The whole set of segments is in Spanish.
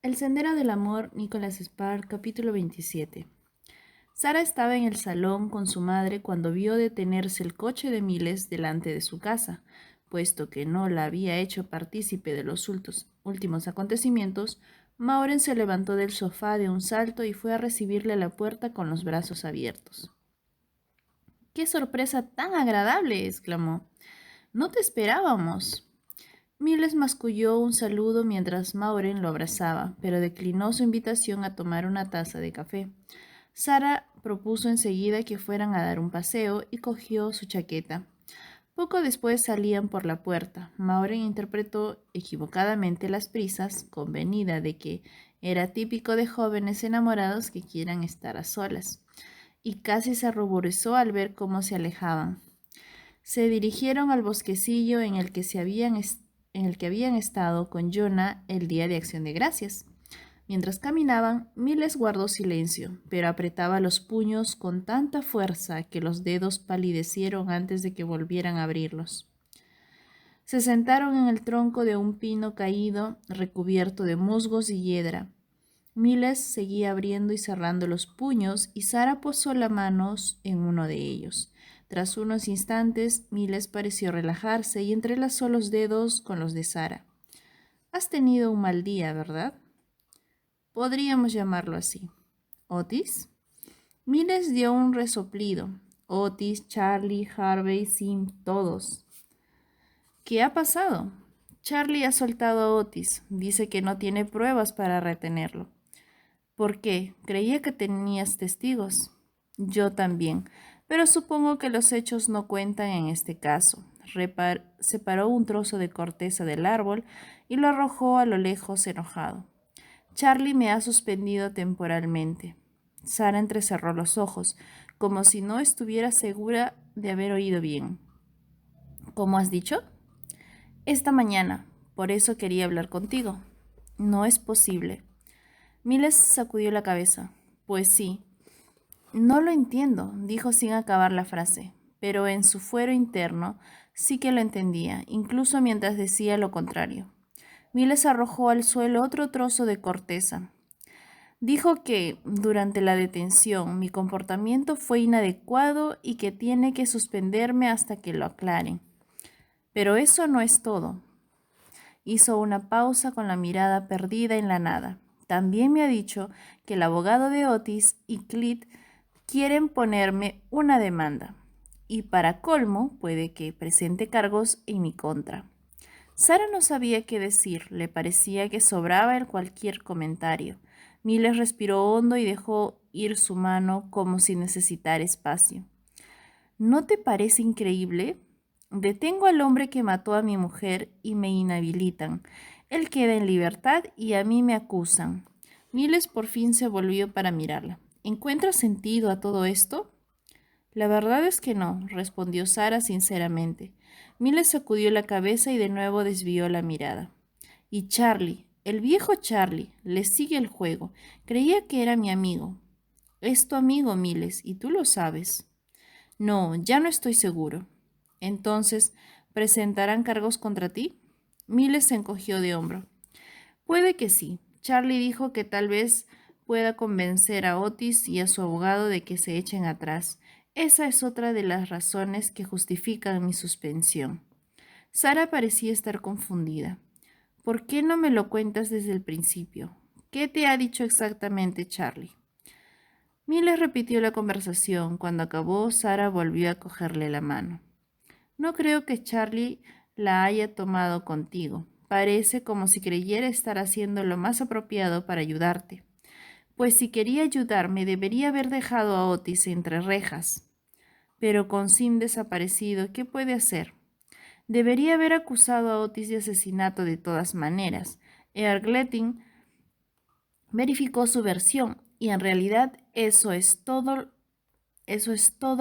El Sendero del Amor, Nicholas Sparks, capítulo 27. Sara estaba en el salón con su madre cuando vio detenerse el coche de Miles delante de su casa. Puesto que no la había hecho partícipe de los últimos acontecimientos, Maureen se levantó del sofá de un salto y fue a recibirle a la puerta con los brazos abiertos. ¡Qué sorpresa tan agradable! Exclamó. No te esperábamos. Miles masculló un saludo mientras Maureen lo abrazaba, pero declinó su invitación a tomar una taza de café. Sara propuso enseguida que fueran a dar un paseo y cogió su chaqueta. Poco después salían por la puerta. Maureen interpretó equivocadamente las prisas, convenida de que era típico de jóvenes enamorados que quieran estar a solas, y casi se ruborizó al ver cómo se alejaban. Se dirigieron al bosquecillo en el que habían estado con Jonah el día de Acción de Gracias. Mientras caminaban, Miles guardó silencio, pero apretaba los puños con tanta fuerza que los dedos palidecieron antes de que volvieran a abrirlos. Se sentaron en el tronco de un pino caído, recubierto de musgos y hiedra. Miles seguía abriendo y cerrando los puños y Sara posó las manos en uno de ellos. Tras unos instantes, Miles pareció relajarse y entrelazó los dedos con los de Sara. Has tenido un mal día, ¿verdad? Podríamos llamarlo así. ¿Otis? Miles dio un resoplido. Otis, Charlie, Harvey, Sim, todos. ¿Qué ha pasado? Charlie ha soltado a Otis. Dice que no tiene pruebas para retenerlo. ¿Por qué? Creía que tenías testigos. Yo también, pero supongo que los hechos no cuentan en este caso. Separó un trozo de corteza del árbol y lo arrojó a lo lejos enojado. Charlie me ha suspendido temporalmente. Sara entrecerró los ojos, como si no estuviera segura de haber oído bien. ¿Cómo has dicho? Esta mañana. Por eso quería hablar contigo. No es posible. Miles sacudió la cabeza. Pues sí. No lo entiendo, dijo sin acabar la frase, pero en su fuero interno sí que lo entendía, incluso mientras decía lo contrario. Miles arrojó al suelo otro trozo de corteza. Dijo que durante la detención mi comportamiento fue inadecuado y que tiene que suspenderme hasta que lo aclaren. Pero eso no es todo. Hizo una pausa con la mirada perdida en la nada. También me ha dicho que el abogado de Otis y Clit quieren ponerme una demanda. Y para colmo, puede que presente cargos en mi contra. Sara no sabía qué decir, le parecía que sobraba el cualquier comentario. Miles respiró hondo y dejó ir su mano como si necesitara espacio. ¿No te parece increíble? Detengo al hombre que mató a mi mujer y me inhabilitan. Él queda en libertad y a mí me acusan. Miles por fin se volvió para mirarla. ¿Encuentras sentido a todo esto? La verdad es que no, respondió Sara sinceramente. Miles sacudió la cabeza y de nuevo desvió la mirada. Y Charlie, el viejo Charlie, le sigue el juego. Creía que era mi amigo. Es tu amigo, Miles, y tú lo sabes. No, ya no estoy seguro. Entonces, ¿presentarán cargos contra ti? Miles se encogió de hombro. Puede que sí. Charlie dijo que tal vez pueda convencer a Otis y a su abogado de que se echen atrás. Esa es otra de las razones que justifican mi suspensión. Sara parecía estar confundida. ¿Por qué no me lo cuentas desde el principio? ¿Qué te ha dicho exactamente Charlie? Miles repitió la conversación. Cuando acabó, Sara volvió a cogerle la mano. No creo que Charlie la haya tomado contigo. Parece como si creyera estar haciendo lo más apropiado para ayudarte. Pues si quería ayudarme, debería haber dejado a Otis entre rejas. Pero con Sim desaparecido, ¿qué puede hacer? Debería haber acusado a Otis de asesinato de todas maneras. Eargleting verificó su versión y en realidad eso es todo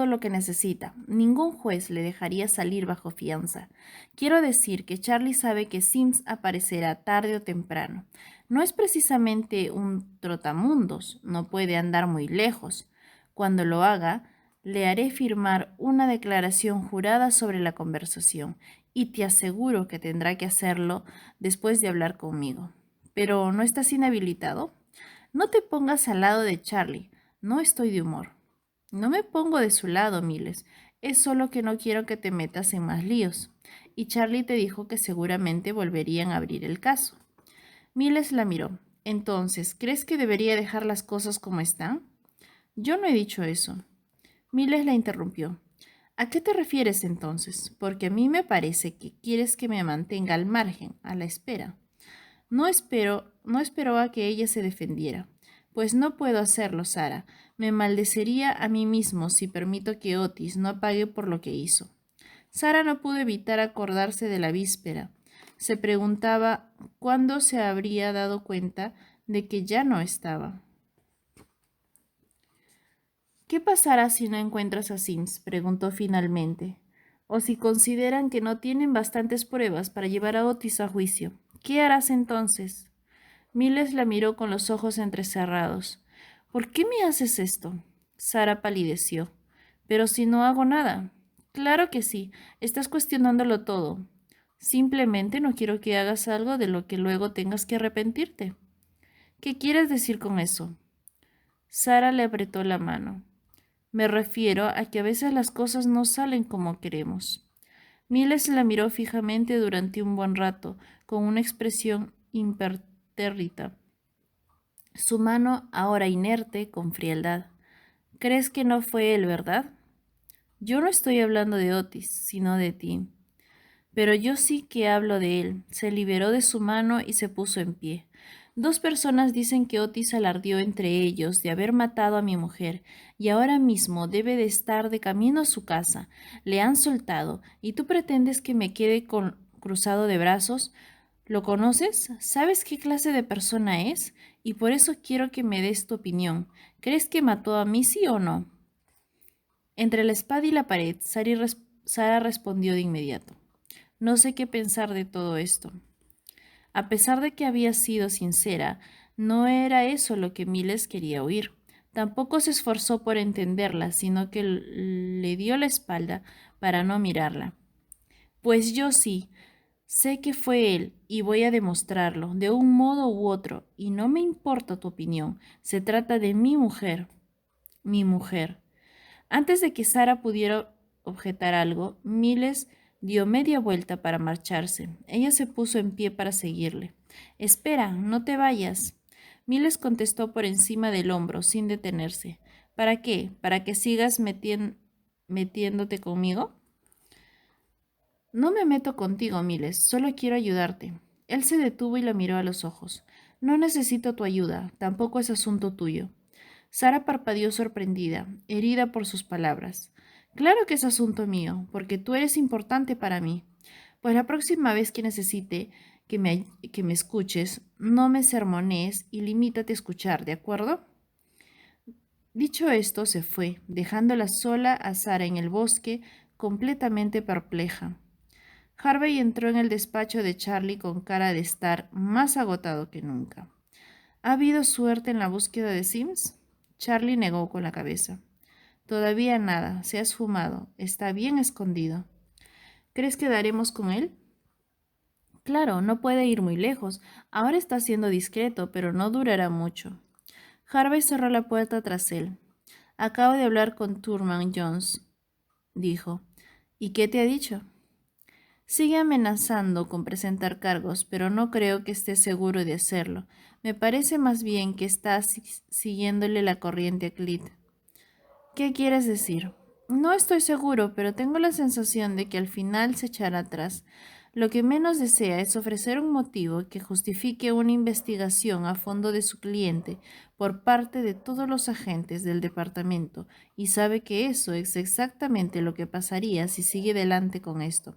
lo que necesita. Ningún juez le dejaría salir bajo fianza. Quiero decir que Charlie sabe que Sims aparecerá tarde o temprano. No es precisamente un trotamundos, no puede andar muy lejos. Cuando lo haga, le haré firmar una declaración jurada sobre la conversación y te aseguro que tendrá que hacerlo después de hablar conmigo. ¿Pero no estás inhabilitado? No te pongas al lado de Charlie. No estoy de humor. No me pongo de su lado, Miles. Es solo que no quiero que te metas en más líos. Y Charlie te dijo que seguramente volverían a abrir el caso. Miles la miró. Entonces, ¿crees que debería dejar las cosas como están? Yo no he dicho eso. Miles la interrumpió. ¿A qué te refieres entonces? Porque a mí me parece que quieres que me mantenga al margen, a la espera. No espero a que ella se defendiera. Pues no puedo hacerlo, Sara. Me maldecería a mí mismo si permito que Otis no pague por lo que hizo. Sara no pudo evitar acordarse de la víspera. Se preguntaba cuándo se habría dado cuenta de que ya no estaba. ¿Qué pasará si no encuentras a Sims?, preguntó finalmente. O si consideran que no tienen bastantes pruebas para llevar a Otis a juicio. ¿Qué harás entonces? Miles la miró con los ojos entrecerrados. ¿Por qué me haces esto? Sara palideció. Pero si no hago nada. Claro que sí, estás cuestionándolo todo. Simplemente no quiero que hagas algo de lo que luego tengas que arrepentirte. ¿Qué quieres decir con eso? Sara le apretó la mano. Me refiero a que a veces las cosas no salen como queremos. Miles la miró fijamente durante un buen rato, con una expresión impertérrita. Su mano, ahora inerte, con frialdad. ¿Crees que no fue él, verdad? Yo no estoy hablando de Otis, sino de ti. Pero yo sí que hablo de él. Se liberó de su mano y se puso en pie. Dos personas dicen que Otis alardeó entre ellos de haber matado a mi mujer y ahora mismo debe de estar de camino a su casa. Le han soltado y tú pretendes que me quede cruzado de brazos. ¿Lo conoces? ¿Sabes qué clase de persona es? Y por eso quiero que me des tu opinión. ¿Crees que mató a Missy o no? Entre la espada y la pared, Sara respondió de inmediato. No sé qué pensar de todo esto. A pesar de que había sido sincera, no era eso lo que Miles quería oír. Tampoco se esforzó por entenderla, sino que le dio la espalda para no mirarla. Pues yo sí, sé que fue él y voy a demostrarlo, de un modo u otro, y no me importa tu opinión. Se trata de mi mujer. Mi mujer. Antes de que Sara pudiera objetar algo, Miles dio media vuelta para marcharse. Ella se puso en pie para seguirle. Espera, no te vayas. Miles contestó por encima del hombro, sin detenerse. ¿Para qué? ¿Para que sigas metiéndote conmigo? No me meto contigo, Miles, solo quiero ayudarte. Él se detuvo y la miró a los ojos. No necesito tu ayuda, tampoco es asunto tuyo. Sara parpadeó sorprendida, herida por sus palabras. Claro que es asunto mío, porque tú eres importante para mí. Pues la próxima vez que necesite que me escuches, no me sermonees y limítate a escuchar, ¿de acuerdo? Dicho esto, se fue, dejándola sola a Sara en el bosque, completamente perpleja. Harvey entró en el despacho de Charlie con cara de estar más agotado que nunca. ¿Ha habido suerte en la búsqueda de Sims? Charlie negó con la cabeza. Todavía nada, se ha esfumado, está bien escondido. ¿Crees que daremos con él? Claro, no puede ir muy lejos. Ahora está siendo discreto, pero no durará mucho. Harvey cerró la puerta tras él. Acabo de hablar con Thurman Jones, dijo. ¿Y qué te ha dicho? Sigue amenazando con presentar cargos, pero no creo que esté seguro de hacerlo. Me parece más bien que está siguiéndole la corriente a Clit. ¿Qué quieres decir? No estoy seguro, pero tengo la sensación de que al final se echará atrás. Lo que menos desea es ofrecer un motivo que justifique una investigación a fondo de su cliente por parte de todos los agentes del departamento, y sabe que eso es exactamente lo que pasaría si sigue adelante con esto.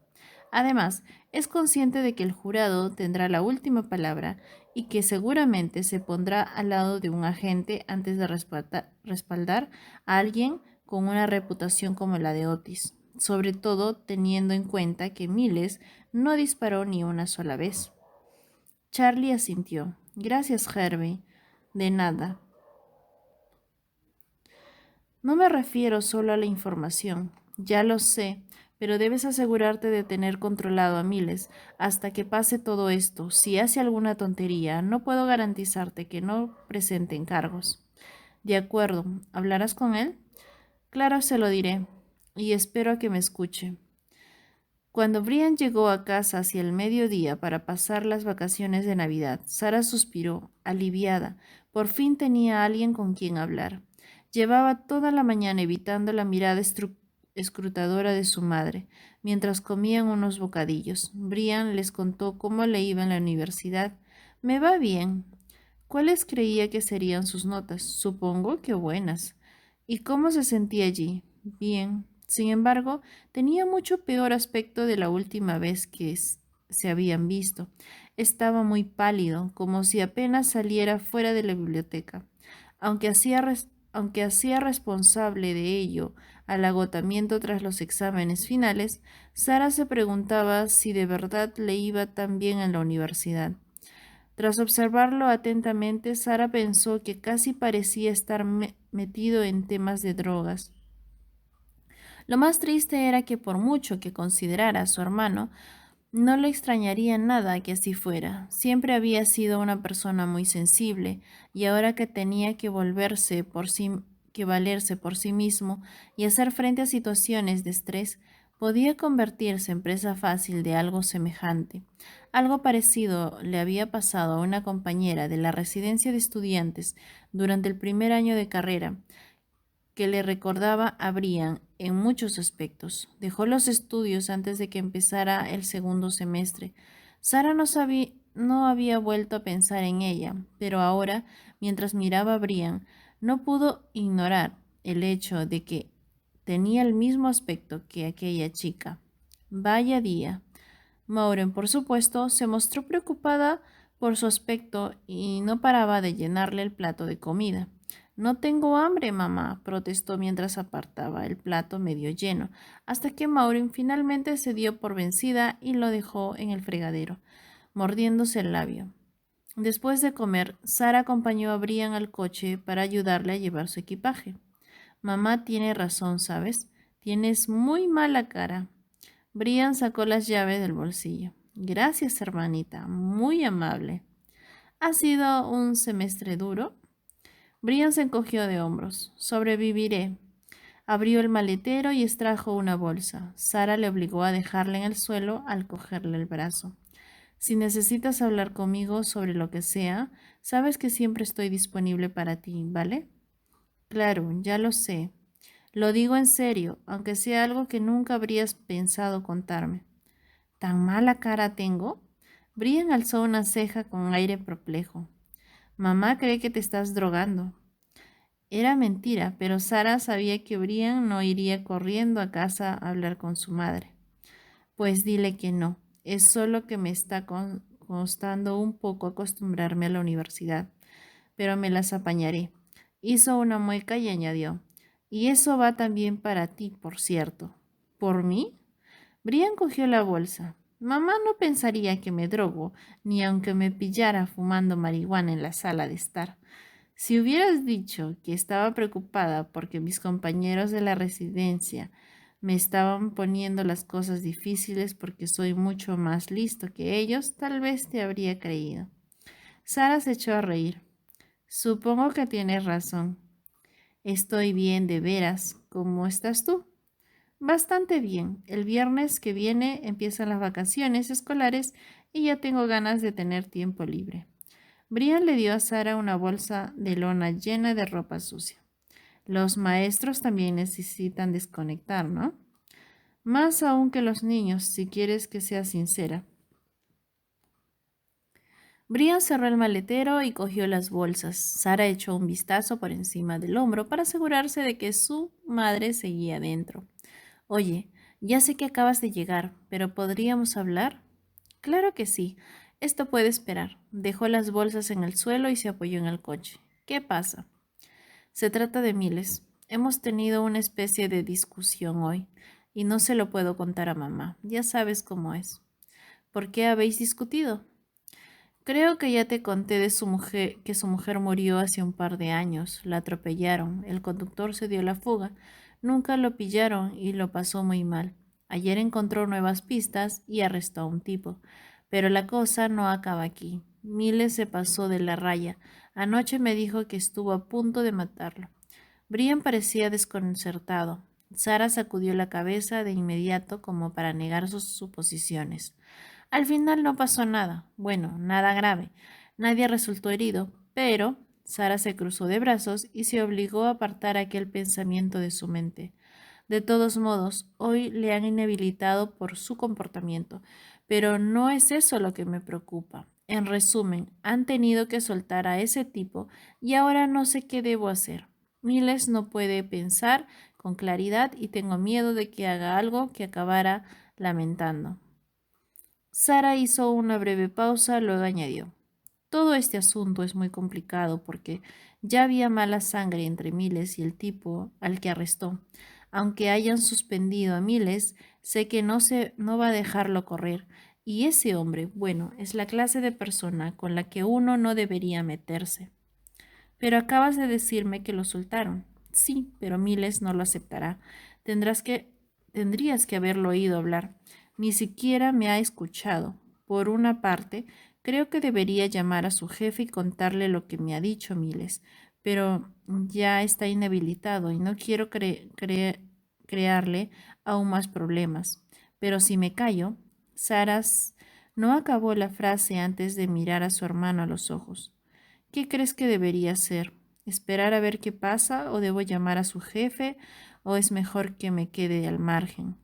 Además, es consciente de que el jurado tendrá la última palabra y que seguramente se pondrá al lado de un agente antes de respaldar a alguien con una reputación como la de Otis, sobre todo teniendo en cuenta que Miles no disparó ni una sola vez. Charlie asintió. Gracias, Harvey. De nada. No me refiero solo a la información, ya lo sé, pero debes asegurarte de tener controlado a Miles hasta que pase todo esto. Si hace alguna tontería, no puedo garantizarte que no presenten cargos. De acuerdo, ¿hablarás con él? Claro, se lo diré, y espero a que me escuche. Cuando Brian llegó a casa hacia el mediodía para pasar las vacaciones de Navidad, Sara suspiró, aliviada. Por fin tenía a alguien con quien hablar. Llevaba toda la mañana evitando la mirada escrutadora de su madre, mientras comían unos bocadillos. Brian les contó cómo le iba en la universidad. Me va bien. ¿Cuáles creía que serían sus notas? Supongo que buenas. ¿Y cómo se sentía allí? Bien. Sin embargo, tenía mucho peor aspecto de la última vez que se habían visto. Estaba muy pálido, como si apenas saliera fuera de la biblioteca. Aunque hacía responsable de ello al agotamiento tras los exámenes finales, Sara se preguntaba si de verdad le iba tan bien en la universidad. Tras observarlo atentamente, Sara pensó que casi parecía estar metido en temas de drogas. Lo más triste era que por mucho que considerara a su hermano, no le extrañaría nada que así fuera. Siempre había sido una persona muy sensible, y ahora que tenía que valerse por sí mismo y hacer frente a situaciones de estrés, podía convertirse en presa fácil de algo semejante. Algo parecido le había pasado a una compañera de la residencia de estudiantes durante el primer año de carrera, que le recordaba a Brian en muchos aspectos. Dejó los estudios antes de que empezara el segundo semestre. Sara no había vuelto a pensar en ella, pero ahora, mientras miraba a Brian, no pudo ignorar el hecho de que tenía el mismo aspecto que aquella chica. Vaya día. Maureen, por supuesto, se mostró preocupada por su aspecto y no paraba de llenarle el plato de comida. No tengo hambre, mamá, protestó mientras apartaba el plato medio lleno, hasta que Maureen finalmente se dio por vencida y lo dejó en el fregadero, mordiéndose el labio. Después de comer, Sara acompañó a Brian al coche para ayudarle a llevar su equipaje. Mamá tiene razón, ¿sabes? Tienes muy mala cara. Brian sacó las llaves del bolsillo. Gracias, hermanita, muy amable. ¿Ha sido un semestre duro? Brian se encogió de hombros. Sobreviviré. Abrió el maletero y extrajo una bolsa. Sara le obligó a dejarla en el suelo al cogerle el brazo. Si necesitas hablar conmigo sobre lo que sea, sabes que siempre estoy disponible para ti, ¿vale? Claro, ya lo sé. Lo digo en serio, aunque sea algo que nunca habrías pensado contarme. ¿Tan mala cara tengo? Brian alzó una ceja con aire perplejo. Mamá cree que te estás drogando. Era mentira, pero Sara sabía que Brian no iría corriendo a casa a hablar con su madre. Pues dile que no. Es solo que me está costando un poco acostumbrarme a la universidad, pero me las apañaré. Hizo una mueca y añadió, y eso va también para ti, por cierto. ¿Por mí? Brian cogió la bolsa. Mamá no pensaría que me drogo, ni aunque me pillara fumando marihuana en la sala de estar. Si hubieras dicho que estaba preocupada porque mis compañeros de la residencia me estaban poniendo las cosas difíciles porque soy mucho más listo que ellos, tal vez te habría creído. Sara se echó a reír. Supongo que tienes razón. Estoy bien de veras. ¿Cómo estás tú? Bastante bien. El viernes que viene empiezan las vacaciones escolares y ya tengo ganas de tener tiempo libre. Brian le dio a Sara una bolsa de lona llena de ropa sucia. Los maestros también necesitan desconectar, ¿no? Más aún que los niños, si quieres que sea sincera. Brian cerró el maletero y cogió las bolsas. Sara echó un vistazo por encima del hombro para asegurarse de que su madre seguía dentro. Oye, ya sé que acabas de llegar, pero ¿podríamos hablar? Claro que sí. Esto puede esperar. Dejó las bolsas en el suelo y se apoyó en el coche. ¿Qué pasa? Se trata de Miles. Hemos tenido una especie de discusión hoy y no se lo puedo contar a mamá. Ya sabes cómo es. ¿Por qué habéis discutido? Creo que ya te conté de su mujer, que su mujer murió hace un par de años. La atropellaron. El conductor se dio la fuga. Nunca lo pillaron y lo pasó muy mal. Ayer encontró nuevas pistas y arrestó a un tipo. Pero la cosa no acaba aquí. Miles se pasó de la raya. Anoche me dijo que estuvo a punto de matarlo. Brian parecía desconcertado. Sara sacudió la cabeza de inmediato como para negar sus suposiciones. Al final no pasó nada. Bueno, nada grave. Nadie resultó herido, pero Sara se cruzó de brazos y se obligó a apartar aquel pensamiento de su mente. De todos modos, hoy le han inhabilitado por su comportamiento, pero no es eso lo que me preocupa. En resumen, han tenido que soltar a ese tipo y ahora no sé qué debo hacer. Miles no puede pensar con claridad y tengo miedo de que haga algo que acabara lamentando. Sara hizo una breve pausa, luego añadió: todo este asunto es muy complicado porque ya había mala sangre entre Miles y el tipo al que arrestó. Aunque hayan suspendido a Miles, sé que no va a dejarlo correr. Y ese hombre, bueno, es la clase de persona con la que uno no debería meterse. Pero acabas de decirme que lo soltaron. Sí, pero Miles no lo aceptará. Tendrías que haberlo oído hablar. Ni siquiera me ha escuchado. Por una parte, creo que debería llamar a su jefe y contarle lo que me ha dicho Miles, pero ya está inhabilitado y no quiero crearle aún más problemas. Pero si me callo, Saras no acabó la frase antes de mirar a su hermano a los ojos. ¿Qué crees que debería hacer? ¿Esperar a ver qué pasa o debo llamar a su jefe o es mejor que me quede al margen?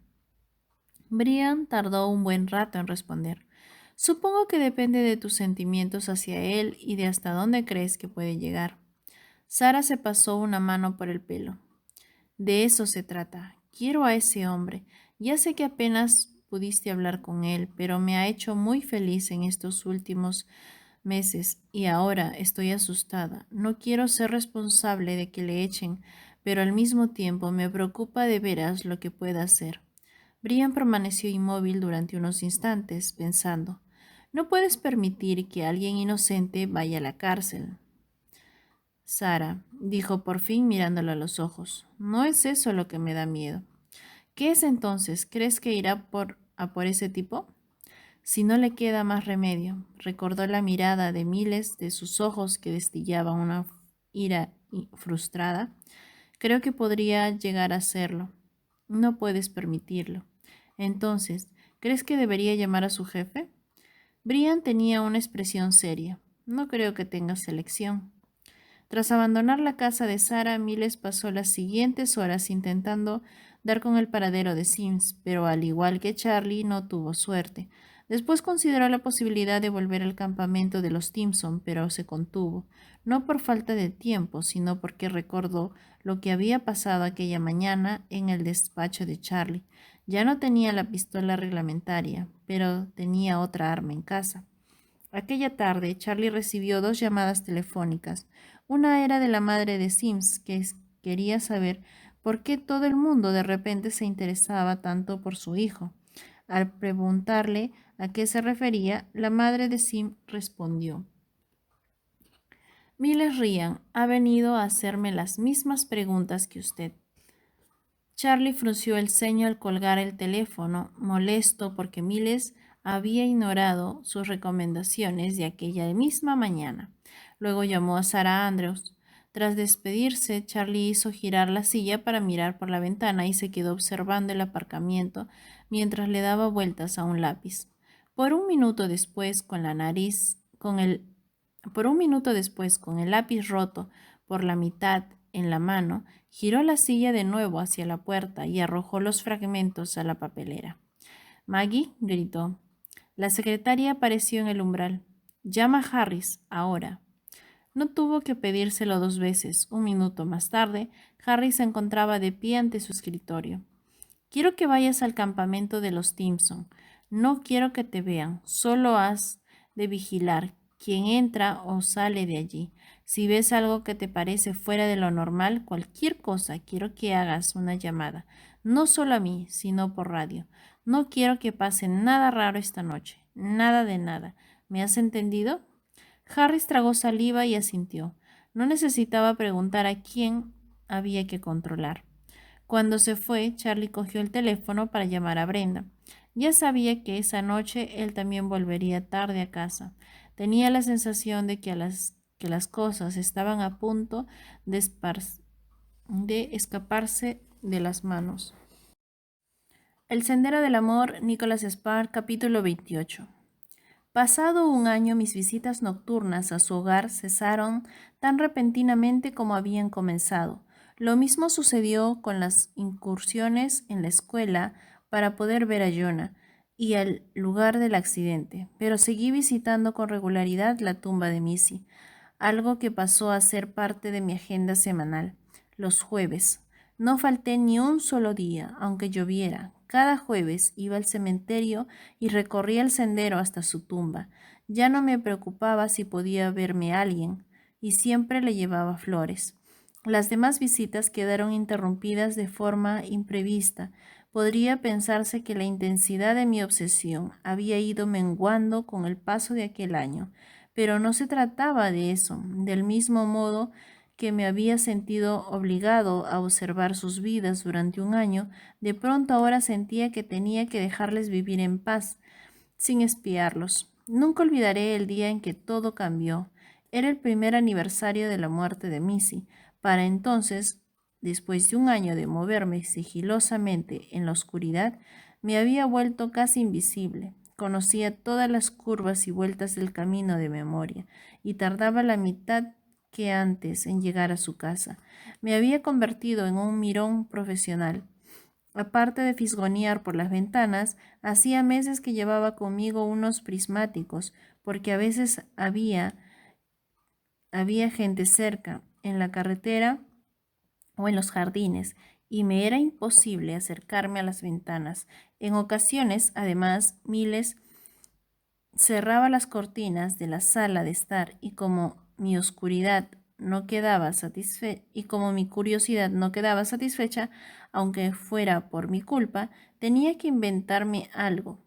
Brian tardó un buen rato en responder. Supongo que depende de tus sentimientos hacia él y de hasta dónde crees que puede llegar. Sara se pasó una mano por el pelo. De eso se trata. Quiero a ese hombre. Ya sé que apenas pudiste hablar con él, pero me ha hecho muy feliz en estos últimos meses y ahora estoy asustada. No quiero ser responsable de que le echen, pero al mismo tiempo me preocupa de veras lo que pueda hacer. Brian permaneció inmóvil durante unos instantes, pensando: no puedes permitir que alguien inocente vaya a la cárcel. Sara, dijo por fin mirándolo a los ojos, no es eso lo que me da miedo. ¿Qué es entonces? ¿Crees que irá a por ese tipo? Si no le queda más remedio, recordó la mirada de Miles de sus ojos que destillaban una ira frustrada. Creo que podría llegar a hacerlo. No puedes permitirlo. Entonces, ¿crees que debería llamar a su jefe? Brian tenía una expresión seria. No creo que tengas elección. Tras abandonar la casa de Sara, Miles pasó las siguientes horas intentando dar con el paradero de Sims, pero al igual que Charlie, no tuvo suerte. Después consideró la posibilidad de volver al campamento de los Timpson, pero se contuvo, no por falta de tiempo, sino porque recordó lo que había pasado aquella mañana en el despacho de Charlie. Ya no tenía la pistola reglamentaria, pero tenía otra arma en casa. Aquella tarde, Charlie recibió dos llamadas telefónicas. Una era de la madre de Sims, que quería saber por qué todo el mundo de repente se interesaba tanto por su hijo. Al preguntarle a qué se refería, la madre de Sims respondió: Miles Ryan ha venido a hacerme las mismas preguntas que usted. Charlie frunció el ceño al colgar el teléfono, molesto porque Miles había ignorado sus recomendaciones de aquella misma mañana. Luego llamó a Sarah Andrews. Tras despedirse, Charlie hizo girar la silla para mirar por la ventana y se quedó observando el aparcamiento mientras le daba vueltas a un lápiz. Por un minuto después, con el lápiz roto por la mitad en la mano, giró la silla de nuevo hacia la puerta y arrojó los fragmentos a la papelera. Maggie gritó. La secretaria apareció en el umbral. Llama a Harris, ahora. No tuvo que pedírselo dos veces. Un minuto más tarde, Harris se encontraba de pie ante su escritorio. Quiero que vayas al campamento de los Timpson. No quiero que te vean. Solo has de vigilar quién entra o sale de allí. Si ves algo que te parece fuera de lo normal, cualquier cosa, quiero que hagas una llamada. No solo a mí, sino por radio. No quiero que pase nada raro esta noche. Nada de nada. ¿Me has entendido? Harris tragó saliva y asintió. No necesitaba preguntar a quién había que controlar. Cuando se fue, Charlie cogió el teléfono para llamar a Brenda. Ya sabía que esa noche él también volvería tarde a casa. Tenía la sensación de que las cosas estaban a punto de, de escaparse de las manos. El Sendero del Amor, Nicholas Sparks, capítulo 28. Pasado un año, mis visitas nocturnas a su hogar cesaron tan repentinamente como habían comenzado. Lo mismo sucedió con las incursiones en la escuela para poder ver a Jonah y al lugar del accidente, pero seguí visitando con regularidad la tumba de Missy, algo que pasó a ser parte de mi agenda semanal. Los jueves. No falté ni un solo día, aunque lloviera. Cada jueves iba al cementerio y recorría el sendero hasta su tumba. Ya no me preocupaba si podía verme alguien, y siempre le llevaba flores. Las demás visitas quedaron interrumpidas de forma imprevista. Podría pensarse que la intensidad de mi obsesión había ido menguando con el paso de aquel año, pero no se trataba de eso. Del mismo modo que me había sentido obligado a observar sus vidas durante un año, de pronto ahora sentía que tenía que dejarles vivir en paz, sin espiarlos. Nunca olvidaré el día en que todo cambió. Era el primer aniversario de la muerte de Missy. Para entonces, después de un año de moverme sigilosamente en la oscuridad, me había vuelto casi invisible. Conocía todas las curvas y vueltas del camino de memoria, y tardaba la mitad que antes en llegar a su casa. Me había convertido en un mirón profesional. Aparte de fisgonear por las ventanas, hacía meses que llevaba conmigo unos prismáticos, porque a veces había gente cerca, en la carretera o en los jardines, y me era imposible acercarme a las ventanas. En ocasiones, además, Miles cerraba las cortinas de la sala de estar y como mi oscuridad no quedaba y como mi curiosidad no quedaba satisfecha, aunque fuera por mi culpa, tenía que inventarme algo.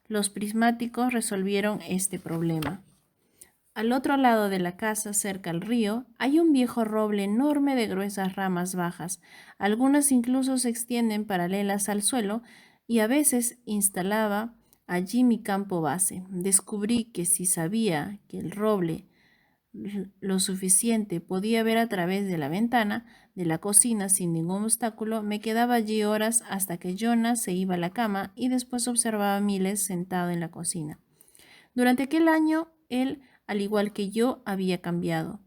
Los prismáticos resolvieron este problema. Al otro lado de la casa, cerca al río, hay un viejo roble enorme de gruesas ramas bajas. Algunas incluso se extienden paralelas al suelo y a veces instalaba allí mi campo base. Descubrí que si sabía que el roble lo suficiente podía ver a través de la ventana de la cocina sin ningún obstáculo, me quedaba allí horas hasta que Jonah se iba a la cama y después observaba a Miles sentado en la cocina. Durante aquel año, él, al igual que yo, había cambiado.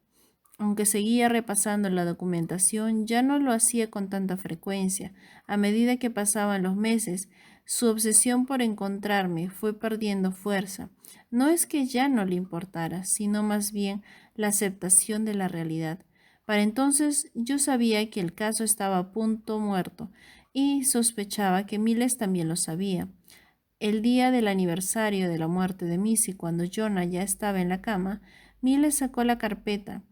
Aunque seguía repasando la documentación, ya no lo hacía con tanta frecuencia. A medida que pasaban los meses, su obsesión por encontrarme fue perdiendo fuerza. No es que ya no le importara, sino más bien la aceptación de la realidad. Para entonces yo sabía que el caso estaba a punto muerto y sospechaba que Miles también lo sabía. El día del aniversario de la muerte de Missy, cuando Jonah ya estaba en la cama, Miles sacó la carpeta,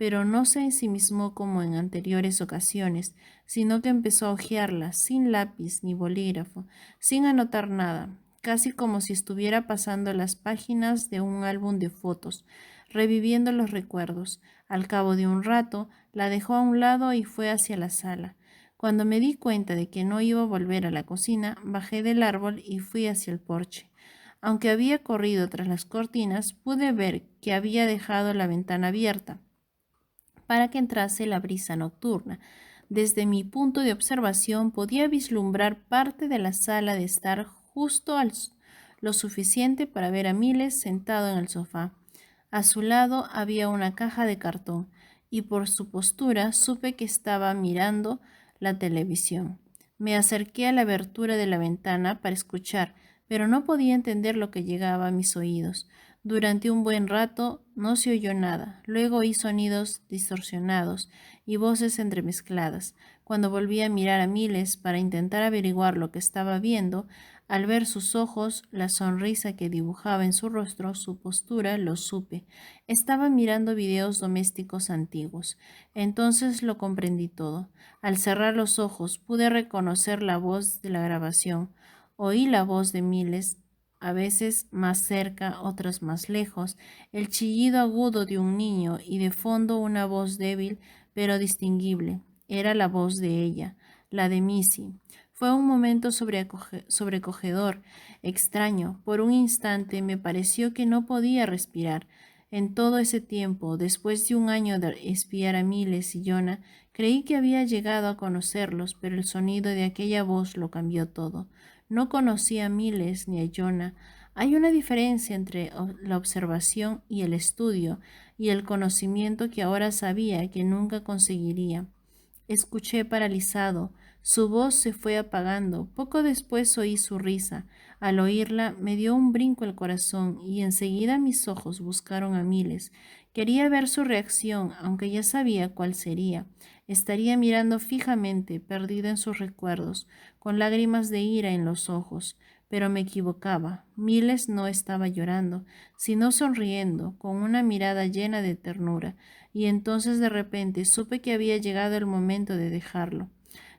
pero no se ensimismó como en anteriores ocasiones, sino que empezó a hojearla, sin lápiz ni bolígrafo, sin anotar nada, casi como si estuviera pasando las páginas de un álbum de fotos, reviviendo los recuerdos. Al cabo de un rato, la dejó a un lado y fue hacia la sala. Cuando me di cuenta de que no iba a volver a la cocina, bajé del árbol y fui hacia el porche. Aunque había corrido tras las cortinas, pude ver que había dejado la ventana abierta para que entrase la brisa nocturna. Desde mi punto de observación podía vislumbrar parte de la sala de estar lo suficiente para ver a Miles sentado en el sofá. A su lado había una caja de cartón y por su postura supe que estaba mirando la televisión. Me acerqué a la abertura de la ventana para escuchar, pero no podía entender lo que llegaba a mis oídos. Durante un buen rato no se oyó nada. Luego oí sonidos distorsionados y voces entremezcladas. Cuando volví a mirar a Miles para intentar averiguar lo que estaba viendo, al ver sus ojos, la sonrisa que dibujaba en su rostro, su postura, lo supe. Estaba mirando videos domésticos antiguos. Entonces lo comprendí todo. Al cerrar los ojos pude reconocer la voz de la grabación. Oí la voz de Miles, a veces más cerca, otras más lejos, el chillido agudo de un niño y de fondo una voz débil pero distinguible. Era la voz de ella. la de Missy. Fue un momento sobrecogedor, extraño. Por un instante me pareció que no podía respirar. En todo ese tiempo, después de un año de espiar a Miles y Jonah, creí que había llegado a conocerlos, pero el sonido de aquella voz lo cambió todo. No conocí a Miles ni a Jonah. Hay una diferencia entre la observación y el estudio, y el conocimiento que ahora sabía que nunca conseguiría. Escuché paralizado. Su voz se fue apagando. Poco después oí su risa. Al oírla me dio un brinco el corazón y enseguida mis ojos buscaron a Miles. Quería ver su reacción, aunque ya sabía cuál sería. Estaría mirando fijamente, perdido en sus recuerdos, con lágrimas de ira en los ojos. Pero me equivocaba. Miles no estaba llorando, sino sonriendo, con una mirada llena de ternura, y entonces de repente supe que había llegado el momento de dejarlo.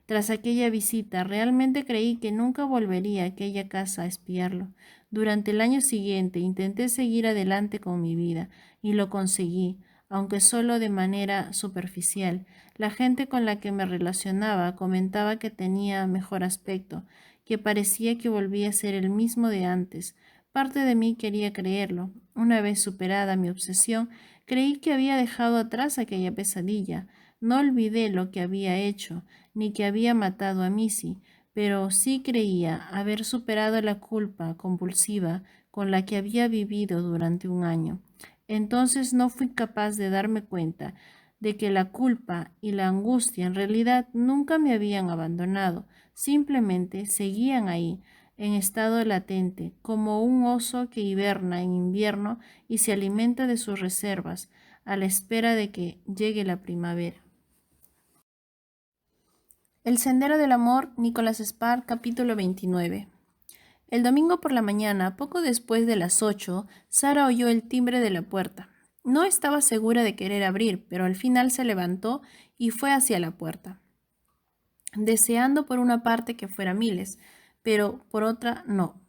Tras aquella visita, realmente creí que nunca volvería a aquella casa a espiarlo. Durante el año siguiente intenté seguir adelante con mi vida, y lo conseguí, aunque solo de manera superficial. La gente con la que me relacionaba comentaba que tenía mejor aspecto, que parecía que volvía a ser el mismo de antes. Parte de mí quería creerlo. Una vez superada mi obsesión, creí que había dejado atrás aquella pesadilla. No olvidé lo que había hecho, ni que había matado a Missy, pero sí creía haber superado la culpa compulsiva con la que había vivido durante un año. Entonces no fui capaz de darme cuenta de que la culpa y la angustia en realidad nunca me habían abandonado, simplemente seguían ahí, en estado latente, como un oso que hiberna en invierno y se alimenta de sus reservas, a la espera de que llegue la primavera. El Sendero del Amor, Nicholas Sparks, capítulo 29. El domingo por la mañana, poco después de las 8, Sara oyó el timbre de la puerta. No estaba segura de querer abrir, pero al final se levantó y fue hacia la puerta, deseando por una parte que fuera Miles, pero por otra no.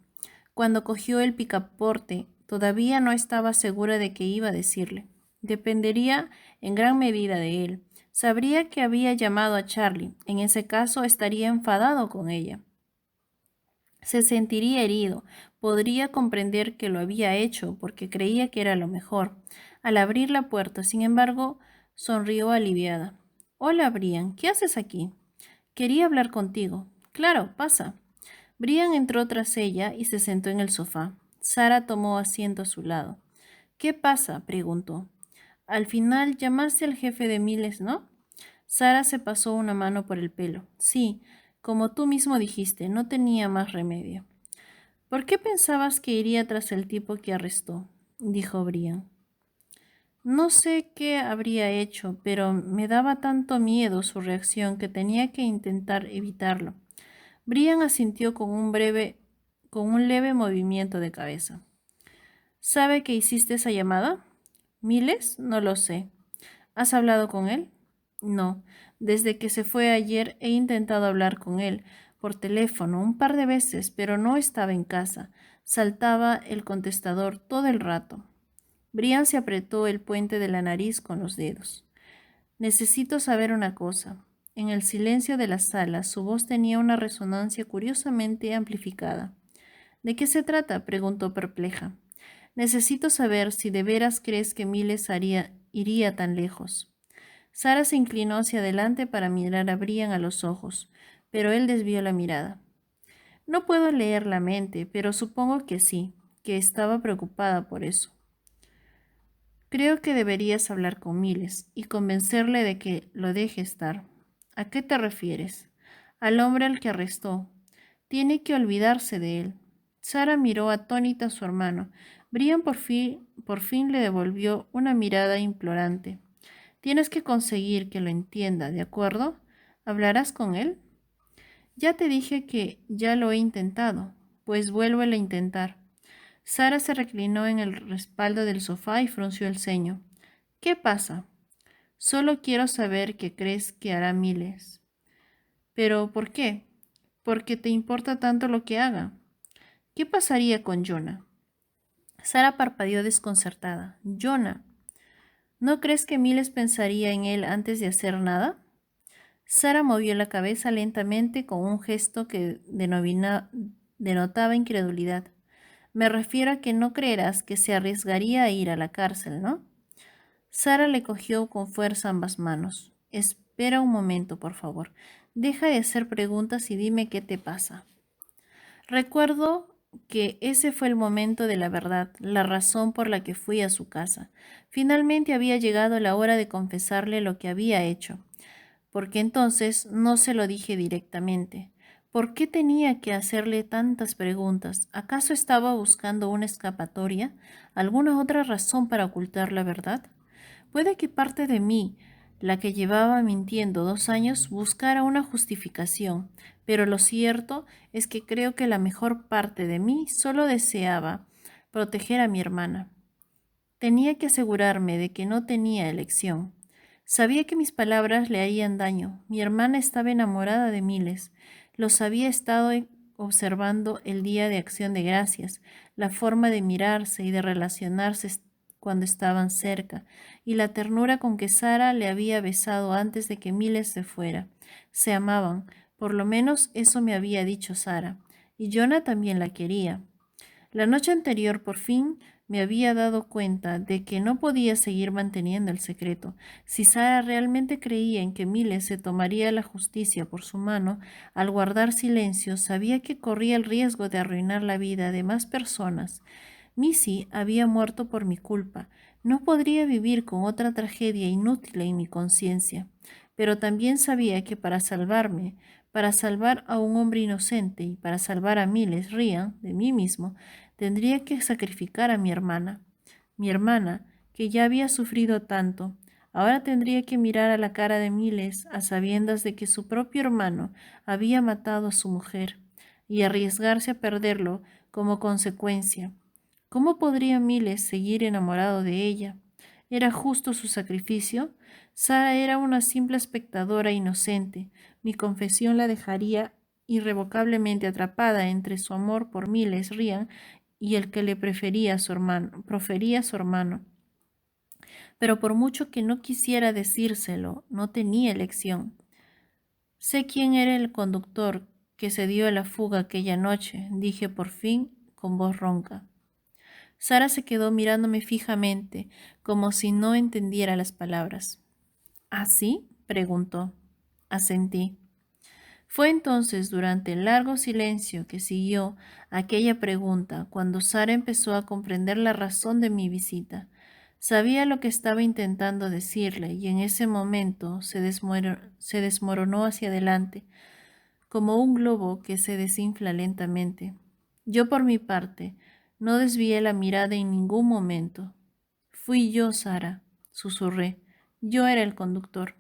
Cuando cogió el picaporte, todavía no estaba segura de qué iba a decirle. Dependería en gran medida de él. Sabría que había llamado a Charlie. En ese caso estaría enfadado con ella. Se sentiría herido. Podría comprender que lo había hecho porque creía que era lo mejor. Al abrir la puerta, sin embargo, sonrió aliviada. Hola, Brian. ¿Qué haces aquí? Quería hablar contigo. Claro, pasa. Brian entró tras ella y se sentó en el sofá. Sara tomó asiento a su lado. ¿Qué pasa?, preguntó. Al final llamaste al jefe de Miles, ¿no? Sara se pasó una mano por el pelo. Sí, como tú mismo dijiste, no tenía más remedio. ¿Por qué pensabas que iría tras el tipo que arrestó?, dijo Brian. No sé qué habría hecho, pero me daba tanto miedo su reacción que tenía que intentar evitarlo. Brian asintió con un leve movimiento de cabeza. ¿Sabe que hiciste esa llamada? ¿Miles? No lo sé. ¿Has hablado con él? No. Desde que se fue ayer he intentado hablar con él por teléfono un par de veces, pero no estaba en casa. Saltaba el contestador todo el rato. Brian se apretó el puente de la nariz con los dedos. Necesito saber una cosa. En el silencio de la sala, su voz tenía una resonancia curiosamente amplificada. ¿De qué se trata?, preguntó perpleja. Necesito saber si de veras crees que Miles iría tan lejos. Sara se inclinó hacia adelante para mirar a Brian a los ojos, pero él desvió la mirada. No puedo leer la mente, pero supongo que sí, que estaba preocupada por eso. Creo que deberías hablar con Miles y convencerle de que lo deje estar. ¿A qué te refieres? Al hombre al que arrestó. Tiene que olvidarse de él. Sara miró atónita a su hermano. Brian por fin le devolvió una mirada implorante. Tienes que conseguir que lo entienda, ¿de acuerdo? ¿Hablarás con él? Ya te dije que ya lo he intentado. Pues vuélvelo a intentar. Sara se reclinó en el respaldo del sofá y frunció el ceño. ¿Qué pasa? Solo quiero saber qué crees que hará Miles. ¿Pero por qué? ¿Porque te importa tanto lo que haga? ¿Qué pasaría con Jonah? Sara parpadeó desconcertada. Jonah, ¿no crees que Miles pensaría en él antes de hacer nada? Sara movió la cabeza lentamente con un gesto que denotaba incredulidad. Me refiero a que no creerás que se arriesgaría a ir a la cárcel, ¿no? Sara le cogió con fuerza ambas manos. Espera un momento, por favor. Deja de hacer preguntas y dime qué te pasa. Recuerdo que ese fue el momento de la verdad, la razón por la que fui a su casa. Finalmente había llegado la hora de confesarle lo que había hecho, porque entonces no se lo dije directamente. ¿Por qué tenía que hacerle tantas preguntas? ¿Acaso estaba buscando una escapatoria? ¿Alguna otra razón para ocultar la verdad? Puede que parte de mí, la que llevaba mintiendo 2 años, buscara una justificación, pero lo cierto es que creo que la mejor parte de mí solo deseaba proteger a mi hermana. Tenía que asegurarme de que no tenía elección. Sabía que mis palabras le harían daño. Mi hermana estaba enamorada de Miles. Los había estado observando el día de Acción de Gracias, la forma de mirarse y de relacionarse cuando estaban cerca, y la ternura con que Sara le había besado antes de que Miles se fuera. Se amaban, por lo menos eso me había dicho Sara, y Jonah también la quería. La noche anterior, por fin, me había dado cuenta de que no podía seguir manteniendo el secreto. Si Sara realmente creía en que Miles se tomaría la justicia por su mano, al guardar silencio, sabía que corría el riesgo de arruinar la vida de más personas. Missy había muerto por mi culpa. No podría vivir con otra tragedia inútil en mi conciencia. Pero también sabía que para salvarme, para salvar a un hombre inocente y para salvar a Miles Ryan de mí mismo, tendría que sacrificar a mi hermana, que ya había sufrido tanto. Ahora tendría que mirar a la cara de Miles a sabiendas de que su propio hermano había matado a su mujer y arriesgarse a perderlo como consecuencia. ¿Cómo podría Miles seguir enamorado de ella? ¿Era justo su sacrificio? Sara era una simple espectadora inocente. Mi confesión la dejaría irrevocablemente atrapada entre su amor por Miles Ryan y el que le profería su hermano. Pero por mucho que no quisiera decírselo, no tenía elección. Sé quién era el conductor que se dio a la fuga aquella noche, dije por fin con voz ronca. Sara se quedó mirándome fijamente, como si no entendiera las palabras. ¿Así? Preguntó. Asentí. Fue entonces, durante el largo silencio que siguió aquella pregunta, cuando Sara empezó a comprender la razón de mi visita. Sabía lo que estaba intentando decirle y en ese momento se desmoronó hacia adelante, como un globo que se desinfla lentamente. Yo, por mi parte, no desvié la mirada en ningún momento. Fui yo, Sara, susurré. Yo era el conductor.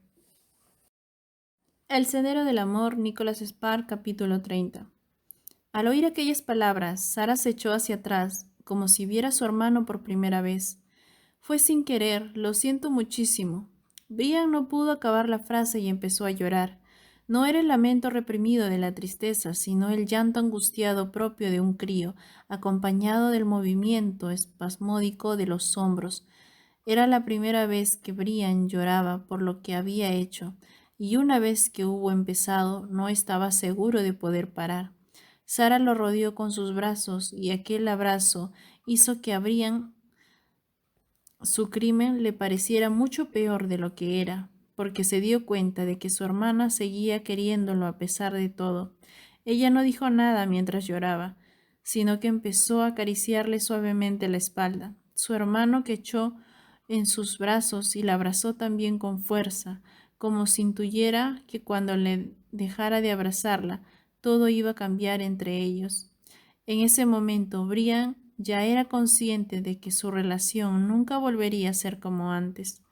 El Sendero del Amor, Nicholas Sparks, capítulo 30. Al oír aquellas palabras, Sara se echó hacia atrás, como si viera a su hermano por primera vez. Fue sin querer, lo siento muchísimo. Brian no pudo acabar la frase y empezó a llorar. No era el lamento reprimido de la tristeza, sino el llanto angustiado propio de un crío, acompañado del movimiento espasmódico de los hombros. Era la primera vez que Brian lloraba por lo que había hecho, y una vez que hubo empezado, no estaba seguro de poder parar. Sara lo rodeó con sus brazos, y aquel abrazo hizo que a Brian su crimen le pareciera mucho peor de lo que era, porque se dio cuenta de que su hermana seguía queriéndolo a pesar de todo. Ella no dijo nada mientras lloraba, sino que empezó a acariciarle suavemente la espalda. Su hermano que echó en sus brazos y la abrazó también con fuerza, como si intuyera que cuando le dejara de abrazarla, todo iba a cambiar entre ellos. En ese momento, Brian ya era consciente de que su relación nunca volvería a ser como antes.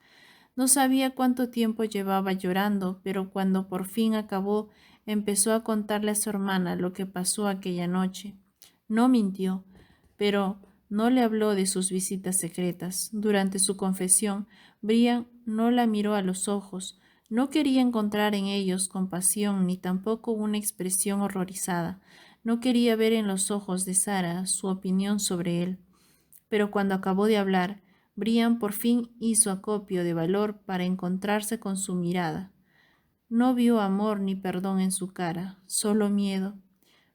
No sabía cuánto tiempo llevaba llorando, pero cuando por fin acabó, empezó a contarle a su hermana lo que pasó aquella noche. No mintió, pero no le habló de sus visitas secretas. Durante su confesión, Brian no la miró a los ojos. No quería encontrar en ellos compasión ni tampoco una expresión horrorizada. No quería ver en los ojos de Sara su opinión sobre él. Pero cuando acabó de hablar, Brian por fin hizo acopio de valor para encontrarse con su mirada. No vio amor ni perdón en su cara, solo miedo.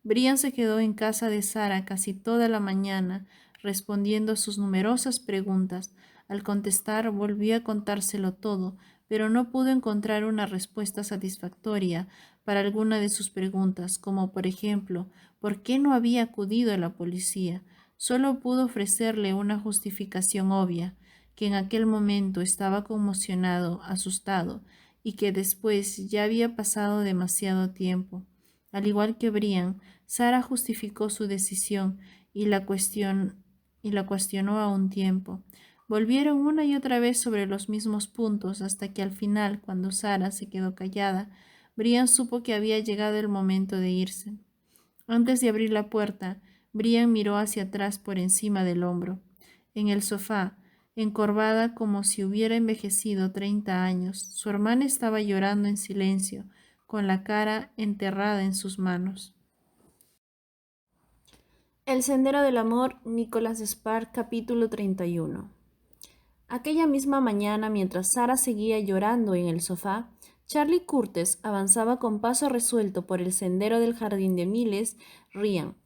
Brian se quedó en casa de Sara casi toda la mañana, respondiendo a sus numerosas preguntas. Al contestar, volvió a contárselo todo, pero no pudo encontrar una respuesta satisfactoria para alguna de sus preguntas, como por ejemplo, ¿por qué no había acudido a la policía? Solo pudo ofrecerle una justificación obvia, que en aquel momento estaba conmocionado, asustado, y que después ya había pasado demasiado tiempo. Al igual que Brian, Sara justificó su decisión y la cuestionó a un tiempo. Volvieron una y otra vez sobre los mismos puntos hasta que al final, cuando Sara se quedó callada, Brian supo que había llegado el momento de irse. Antes de abrir la puerta, Brian miró hacia atrás por encima del hombro. En el sofá, encorvada como si hubiera envejecido 30 años, su hermana estaba llorando en silencio, con la cara enterrada en sus manos. El Sendero del Amor, Nicholas Sparks, capítulo 31. Aquella misma mañana, mientras Sara seguía llorando en el sofá, Charlie Curtis avanzaba con paso resuelto por el sendero del jardín de Miles Ryan.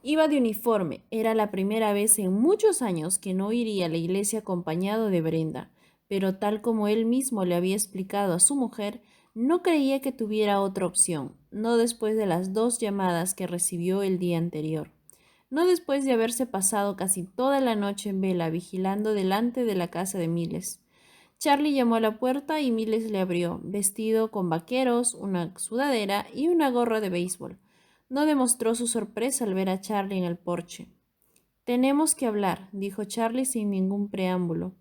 Iba de uniforme, era la primera vez en muchos años que no iría a la iglesia acompañado de Brenda, pero tal como él mismo le había explicado a su mujer, no creía que tuviera otra opción, no después de las 2 llamadas que recibió el día anterior. No después de haberse pasado casi toda la noche en vela vigilando delante de la casa de Miles. Charlie llamó a la puerta y Miles le abrió, vestido con vaqueros, una sudadera y una gorra de béisbol. No demostró su sorpresa al ver a Charlie en el porche. Tenemos que hablar, dijo Charlie sin ningún preámbulo.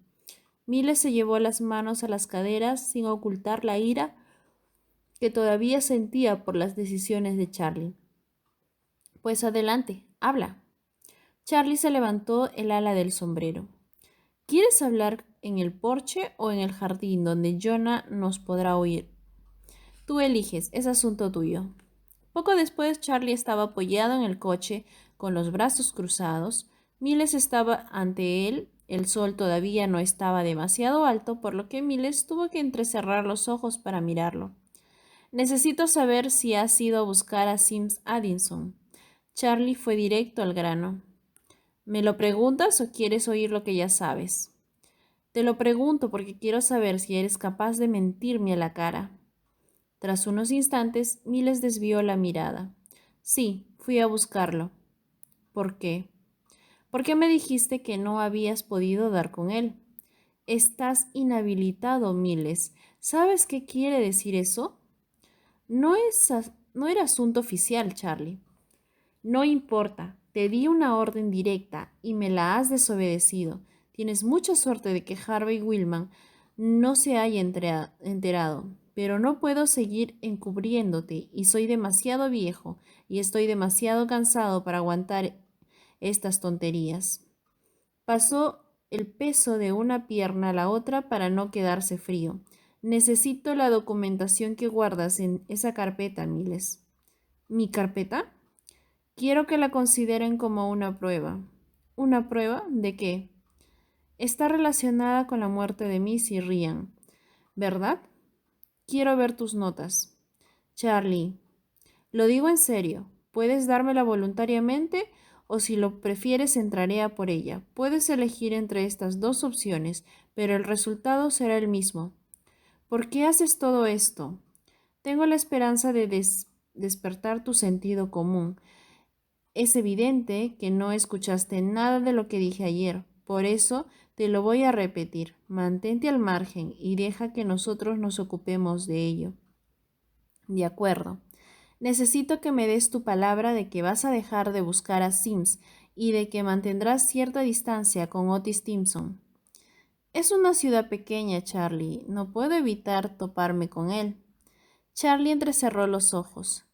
Miles se llevó las manos a las caderas sin ocultar la ira que todavía sentía por las decisiones de Charlie. Pues adelante, habla. Charlie se levantó el ala del sombrero. ¿Quieres hablar en el porche o en el jardín donde Jonah nos podrá oír? Tú eliges, es asunto tuyo. Poco después, Charlie estaba apoyado en el coche con los brazos cruzados. Miles estaba ante él. El sol todavía no estaba demasiado alto, por lo que Miles tuvo que entrecerrar los ojos para mirarlo. Necesito saber si has ido a buscar a Sims Addison. Charlie fue directo al grano. ¿Me lo preguntas o quieres oír lo que ya sabes? Te lo pregunto porque quiero saber si eres capaz de mentirme a la cara. Tras unos instantes, Miles desvió la mirada. Sí, fui a buscarlo. ¿Por qué? ¿Por qué me dijiste que no habías podido dar con él? Estás inhabilitado, Miles. ¿Sabes qué quiere decir eso? No era asunto oficial, Charlie. No importa, te di una orden directa y me la has desobedecido. Tienes mucha suerte de que Harvey Willman no se haya enterado, pero no puedo seguir encubriéndote y soy demasiado viejo y estoy demasiado cansado para aguantar estas tonterías. Pasó el peso de una pierna a la otra para no quedarse frío. Necesito la documentación que guardas en esa carpeta, Miles. ¿Mi carpeta? Quiero que la consideren como una prueba. ¿Una prueba de qué? Está relacionada con la muerte de Missy Ryan, ¿verdad? Quiero ver tus notas. Charlie, lo digo en serio. Puedes dármela voluntariamente o si lo prefieres entraré a por ella. Puedes elegir entre estas 2 opciones, pero el resultado será el mismo. ¿Por qué haces todo esto? Tengo la esperanza de despertar tu sentido común. Es evidente que no escuchaste nada de lo que dije ayer, por eso te lo voy a repetir. Mantente al margen y deja que nosotros nos ocupemos de ello. De acuerdo. Necesito que me des tu palabra de que vas a dejar de buscar a Sims y de que mantendrás cierta distancia con Otis Simpson. Es una ciudad pequeña, Charlie. No puedo evitar toparme con él. Charlie entrecerró los ojos.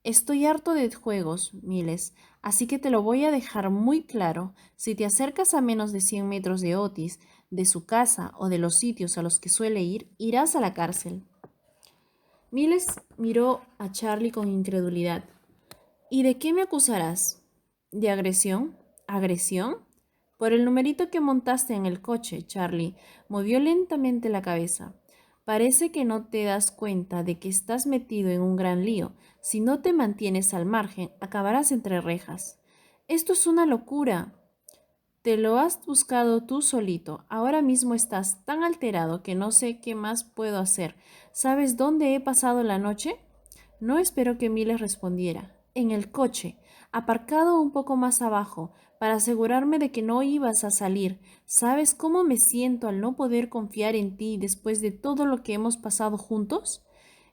Estoy harto de juegos, Miles, así que te lo voy a dejar muy claro. Si te acercas a menos de 100 metros de Otis, de su casa o de los sitios a los que suele ir, irás a la cárcel. Miles miró a Charlie con incredulidad. ¿Y de qué me acusarás? ¿De agresión? ¿Agresión? Por el numerito que montaste en el coche, Charlie movió lentamente la cabeza. Parece que no te das cuenta de que estás metido en un gran lío. Si no te mantienes al margen, acabarás entre rejas. Esto es una locura. Te lo has buscado tú solito. Ahora mismo estás tan alterado que no sé qué más puedo hacer. ¿Sabes dónde he pasado la noche? No esperó que Miles respondiera. En el coche, aparcado un poco más abajo, para asegurarme de que no ibas a salir. ¿Sabes cómo me siento al no poder confiar en ti después de todo lo que hemos pasado juntos?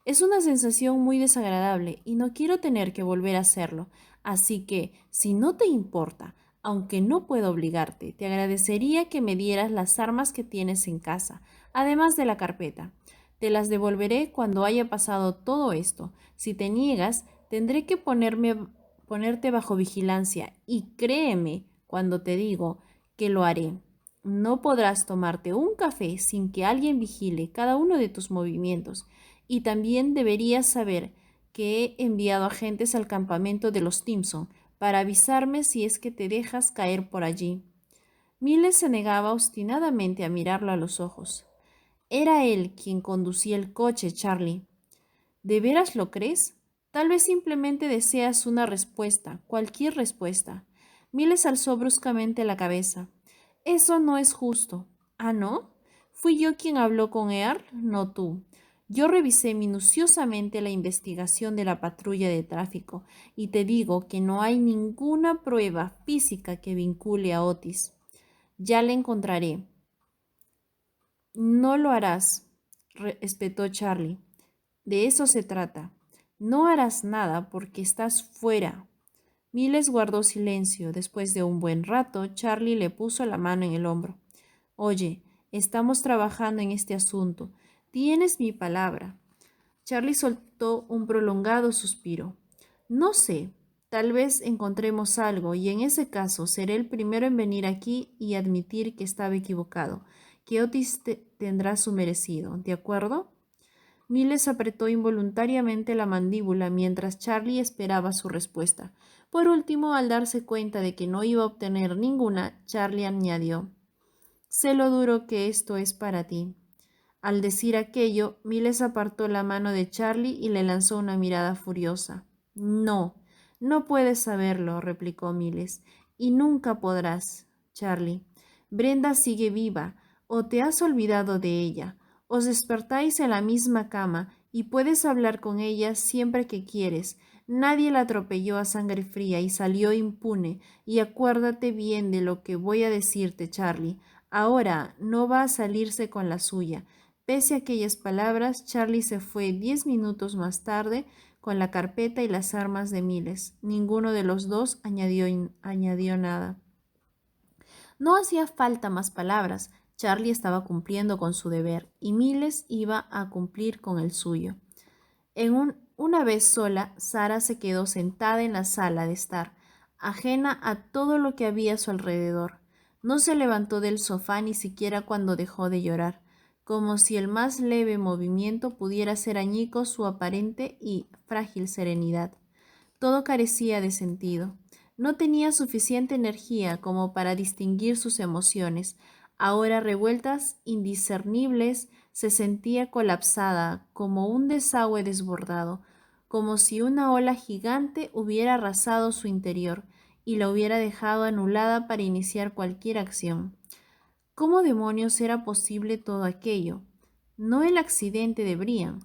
Es una sensación muy desagradable y no quiero tener que volver a hacerlo. Así que, si no te importa, aunque no puedo obligarte, te agradecería que me dieras las armas que tienes en casa, además de la carpeta. Te las devolveré cuando haya pasado todo esto. Si te niegas, tendré que ponerte bajo vigilancia y créeme cuando te digo que lo haré. No podrás tomarte un café sin que alguien vigile cada uno de tus movimientos. Y también deberías saber que he enviado agentes al campamento de los Stimson para avisarme si es que te dejas caer por allí. Miles se negaba obstinadamente a mirarlo a los ojos. Era él quien conducía el coche, Charlie. ¿De veras lo crees? Tal vez simplemente deseas una respuesta, cualquier respuesta. Miles alzó bruscamente la cabeza. Eso no es justo. ¿Ah, no? ¿Fui yo quien habló con Earl? No tú. Yo revisé minuciosamente la investigación de la patrulla de tráfico y te digo que no hay ninguna prueba física que vincule a Otis. Ya le encontraré. No lo harás, espetó Charlie. De eso se trata. No harás nada porque estás fuera. Miles guardó silencio. Después de un buen rato, Charlie le puso la mano en el hombro. Oye, estamos trabajando en este asunto. Tienes mi palabra. Charlie soltó un prolongado suspiro. No sé, tal vez encontremos algo y en ese caso seré el primero en venir aquí y admitir que estaba equivocado, que Otis tendrá su merecido, ¿de acuerdo? Miles apretó involuntariamente la mandíbula mientras Charlie esperaba su respuesta. Por último, al darse cuenta de que no iba a obtener ninguna, Charlie añadió, sé lo duro que esto es para ti. Al decir aquello, Miles apartó la mano de Charlie y le lanzó una mirada furiosa. No, no puedes saberlo, replicó Miles, y nunca podrás, Charlie. Brenda sigue viva, o te has olvidado de ella. Os despertáis en la misma cama y puedes hablar con ella siempre que quieres. Nadie la atropelló a sangre fría y salió impune. Y acuérdate bien de lo que voy a decirte, Charlie. Ahora no va a salirse con la suya. Pese a aquellas palabras, Charlie se fue 10 minutos más tarde con la carpeta y las armas de Miles. Ninguno de los dos añadió nada. No hacía falta más palabras. Charlie estaba cumpliendo con su deber y Miles iba a cumplir con el suyo. Una vez sola, Sara se quedó sentada en la sala de estar, ajena a todo lo que había a su alrededor. No se levantó del sofá ni siquiera cuando dejó de llorar, como si el más leve movimiento pudiera hacer añicos su aparente y frágil serenidad. Todo carecía de sentido. No tenía suficiente energía como para distinguir sus emociones. Ahora revueltas, indiscernibles, se sentía colapsada, como un desagüe desbordado, como si una ola gigante hubiera arrasado su interior y la hubiera dejado anulada para iniciar cualquier acción. ¿Cómo demonios era posible todo aquello? No el accidente de Brian.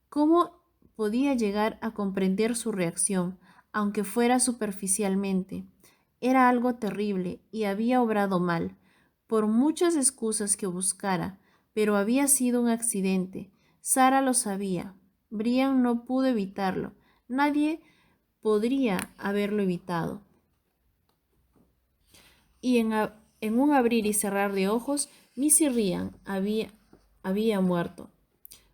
¿Cómo podía llegar a comprender su reacción, aunque fuera superficialmente? Era algo terrible y había obrado mal, por muchas excusas que buscara, pero había sido un accidente. Sara lo sabía. Brian no pudo evitarlo. Nadie podría haberlo evitado. Y en un abrir y cerrar de ojos, Missy Ryan había muerto.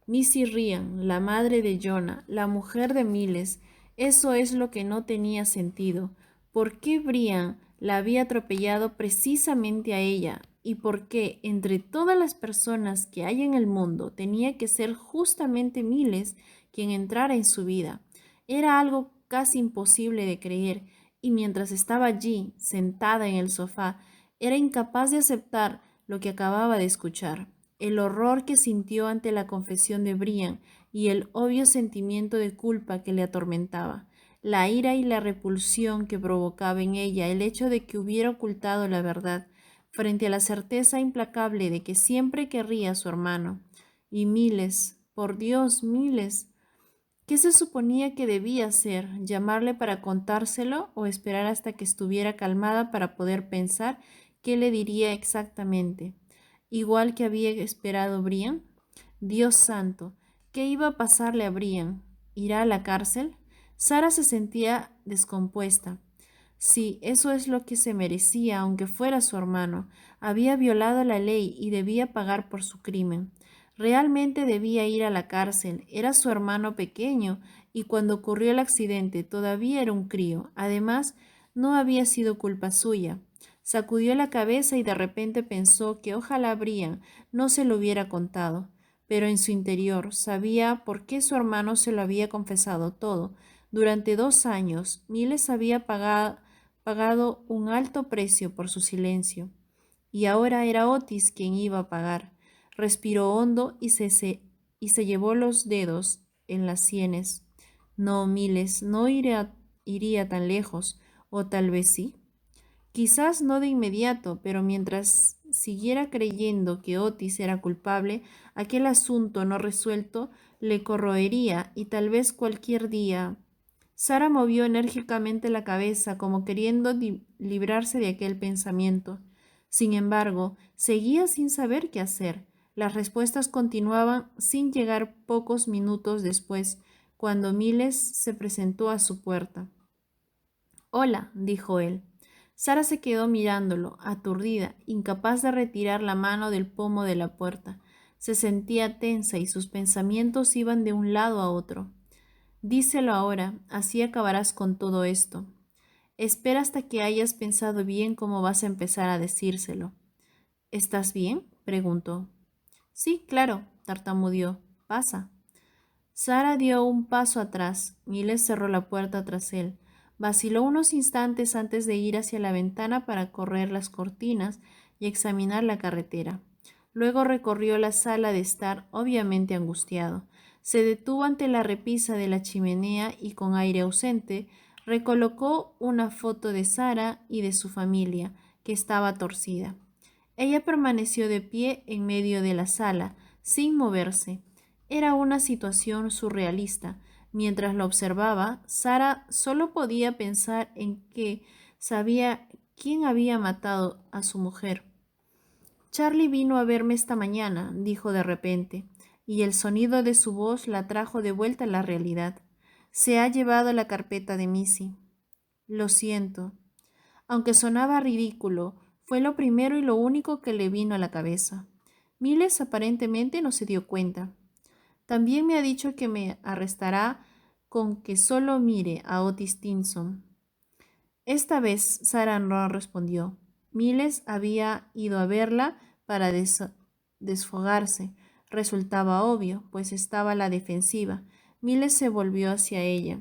Missy Ryan, la madre de Jonah, la mujer de Miles, eso es lo que no tenía sentido. ¿Por qué Brian la había atropellado precisamente a ella? ¿Y por qué, entre todas las personas que hay en el mundo, tenía que ser justamente Miles quien entrara en su vida? Era algo casi imposible de creer, y mientras estaba allí, sentada en el sofá, era incapaz de aceptar lo que acababa de escuchar. el horror que sintió ante la confesión de Brian y el obvio sentimiento de culpa que le atormentaba, la ira y la repulsión que provocaba en ella el hecho de que hubiera ocultado la verdad, frente a la certeza implacable de que siempre querría a su hermano. Y miles, por Dios, miles. ¿Qué se suponía que debía hacer? ¿Llamarle para contárselo o esperar hasta que estuviera calmada para poder pensar qué le diría exactamente? Igual que había esperado Brian. Dios santo, ¿qué iba a pasarle a Brian? ¿Irá a la cárcel? Sara se sentía descompuesta. Sí, eso es lo que se merecía, aunque fuera su hermano. Había violado la ley y debía pagar por su crimen. Realmente debía ir a la cárcel. Era su hermano pequeño y cuando ocurrió el accidente todavía era un crío. Además, no había sido culpa suya. Sacudió la cabeza y de repente pensó que ojalá Brian no se lo hubiera contado. Pero en su interior sabía por qué su hermano se lo había confesado todo. Durante 2 años, Miles había pagado un alto precio por su silencio. Y ahora era Otis quien iba a pagar. Respiró hondo y se llevó los dedos en las sienes. No, Miles, no iría tan lejos, o tal vez sí. Quizás no de inmediato, pero mientras siguiera creyendo que Otis era culpable, aquel asunto no resuelto le corroería y tal vez cualquier día. Sara movió enérgicamente la cabeza como queriendo librarse de aquel pensamiento. Sin embargo, seguía sin saber qué hacer. Las respuestas continuaban sin llegar pocos minutos después, cuando Miles se presentó a su puerta. Hola, dijo él. Sara se quedó mirándolo, aturdida, incapaz de retirar la mano del pomo de la puerta. Se sentía tensa y sus pensamientos iban de un lado a otro. Díselo ahora, así acabarás con todo esto. Espera hasta que hayas pensado bien cómo vas a empezar a decírselo. ¿Estás bien? Preguntó. Sí, claro, tartamudeó. Pasa. Sara dio un paso atrás. Miles cerró la puerta tras él. Vaciló unos instantes antes de ir hacia la ventana para correr las cortinas y examinar la carretera. Luego recorrió la sala de estar, obviamente angustiado. Se detuvo ante la repisa de la chimenea y con aire ausente recolocó una foto de Sara y de su familia, que estaba torcida. Ella permaneció de pie en medio de la sala, sin moverse. Era una situación surrealista. Mientras lo observaba, Sara solo podía pensar en que sabía quién había matado a su mujer. Charlie vino a verme esta mañana, dijo de repente, y el sonido de su voz la trajo de vuelta a la realidad. Se ha llevado la carpeta de Missy. Lo siento. Aunque sonaba ridículo, fue lo primero y lo único que le vino a la cabeza. Miles aparentemente no se dio cuenta. También me ha dicho que me arrestará con que solo mire a Otis Tinson. Esta vez Sara no respondió. Miles había ido a verla para desfogarse. Resultaba obvio, pues estaba a la defensiva. Miles se volvió hacia ella.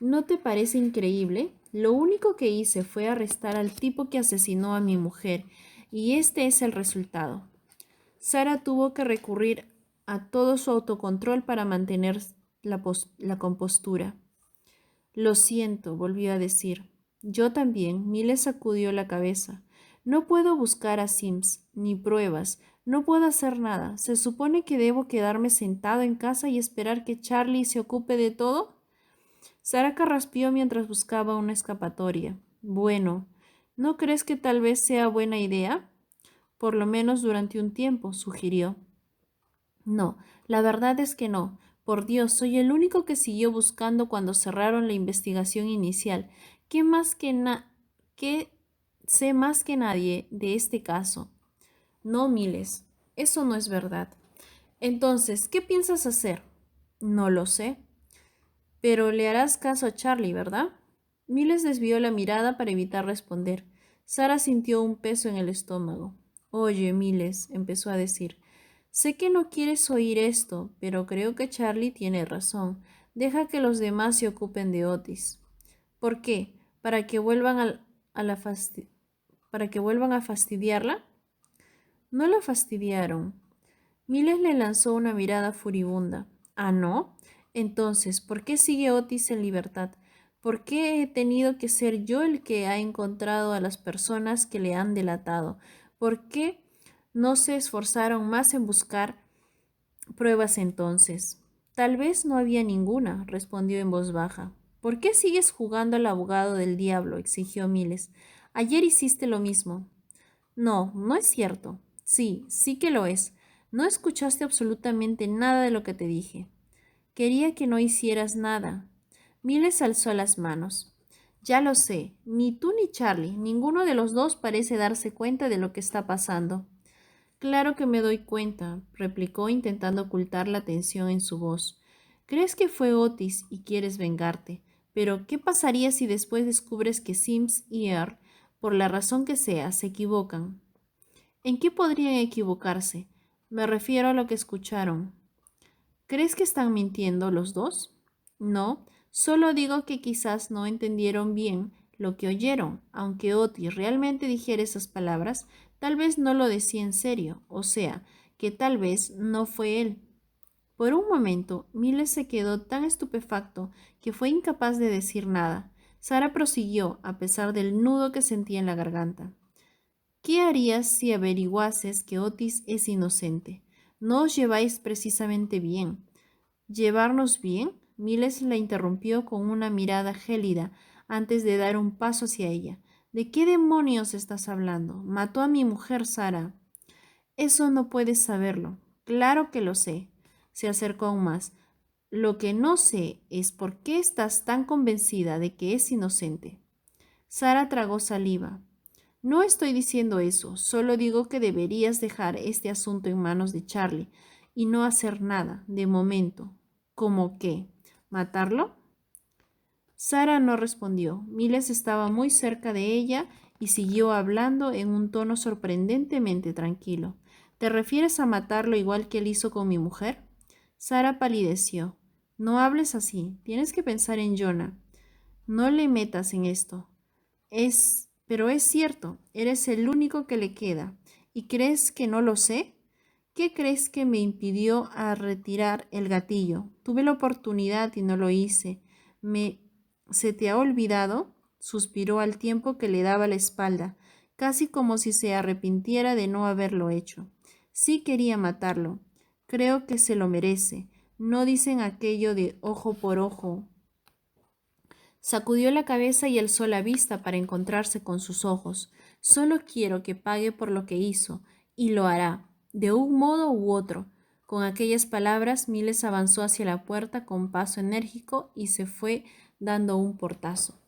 ¿No te parece increíble? Lo único que hice fue arrestar al tipo que asesinó a mi mujer, y este es el resultado. Sara tuvo que recurrir a todo su autocontrol para mantener la compostura. Lo siento, volvió a decir. Yo también. Miles sacudió la cabeza. No puedo buscar a Sims, ni pruebas. No puedo hacer nada. ¿Se supone que debo quedarme sentado en casa y esperar que Charlie se ocupe de todo? Sara carraspeó mientras buscaba una escapatoria. Bueno, ¿no crees que tal vez sea buena idea? Por lo menos durante un tiempo, sugirió. No, la verdad es que no. Por Dios, soy el único que siguió buscando cuando cerraron la investigación inicial. ¿Qué sé más que nadie de este caso? No, Miles, eso no es verdad. Entonces, ¿qué piensas hacer? No lo sé. Pero le harás caso a Charlie, ¿verdad? Miles desvió la mirada para evitar responder. Sara sintió un peso en el estómago. Oye, Miles, empezó a decir, sé que no quieres oír esto, pero creo que Charlie tiene razón. Deja que los demás se ocupen de Otis. ¿Por qué? ¿Para que vuelvan para que vuelvan a fastidiarla? No la fastidiaron. Miles le lanzó una mirada furibunda. ¿Ah, no? Entonces, ¿por qué sigue Otis en libertad? ¿Por qué he tenido que ser yo el que ha encontrado a las personas que le han delatado? ¿Por qué no se esforzaron más en buscar pruebas entonces? Tal vez no había ninguna, respondió en voz baja. ¿Por qué sigues jugando al abogado del diablo? Exigió Miles. Ayer hiciste lo mismo. No, no es cierto. Sí, sí que lo es. No escuchaste absolutamente nada de lo que te dije. Quería que no hicieras nada. Miles alzó las manos. Ya lo sé, ni tú ni Charlie, ninguno de los dos parece darse cuenta de lo que está pasando. Claro que me doy cuenta, replicó intentando ocultar la tensión en su voz. Crees que fue Otis y quieres vengarte, pero ¿qué pasaría si después descubres que Sims y Earl, por la razón que sea, se equivocan? ¿En qué podrían equivocarse? Me refiero a lo que escucharon. ¿Crees que están mintiendo los dos? No, solo digo que quizás no entendieron bien lo que oyeron. Aunque Otis realmente dijera esas palabras, tal vez no lo decía en serio, o sea, que tal vez no fue él. Por un momento, Miles se quedó tan estupefacto que fue incapaz de decir nada. Sara prosiguió, a pesar del nudo que sentía en la garganta. ¿Qué harías si averiguases que Otis es inocente? No os lleváis precisamente bien. ¿Llevarnos bien? Miles la interrumpió con una mirada gélida antes de dar un paso hacia ella. ¿De qué demonios estás hablando? Mató a mi mujer, Sara. Eso no puedes saberlo. Claro que lo sé. Se acercó aún más. Lo que no sé es por qué estás tan convencida de que es inocente. Sara tragó saliva. No estoy diciendo eso, solo digo que deberías dejar este asunto en manos de Charlie y no hacer nada, de momento. ¿Cómo qué? ¿Matarlo? Sara no respondió. Miles estaba muy cerca de ella y siguió hablando en un tono sorprendentemente tranquilo. ¿Te refieres a matarlo igual que él hizo con mi mujer? Sara palideció. No hables así. Tienes que pensar en Jonah. No le metas en esto. Pero es cierto, eres el único que le queda. ¿Y crees que no lo sé? ¿Qué crees que me impidió a retirar el gatillo? Tuve la oportunidad y no lo hice. Me ¿Se te ha olvidado? Suspiró al tiempo que le daba la espalda, casi como si se arrepintiera de no haberlo hecho. Sí quería matarlo. Creo que se lo merece. No dicen aquello de ojo por ojo. Sacudió la cabeza y alzó la vista para encontrarse con sus ojos. Solo quiero que pague por lo que hizo, y lo hará, de un modo u otro. Con aquellas palabras, Miles avanzó hacia la puerta con paso enérgico y se fue dando un portazo.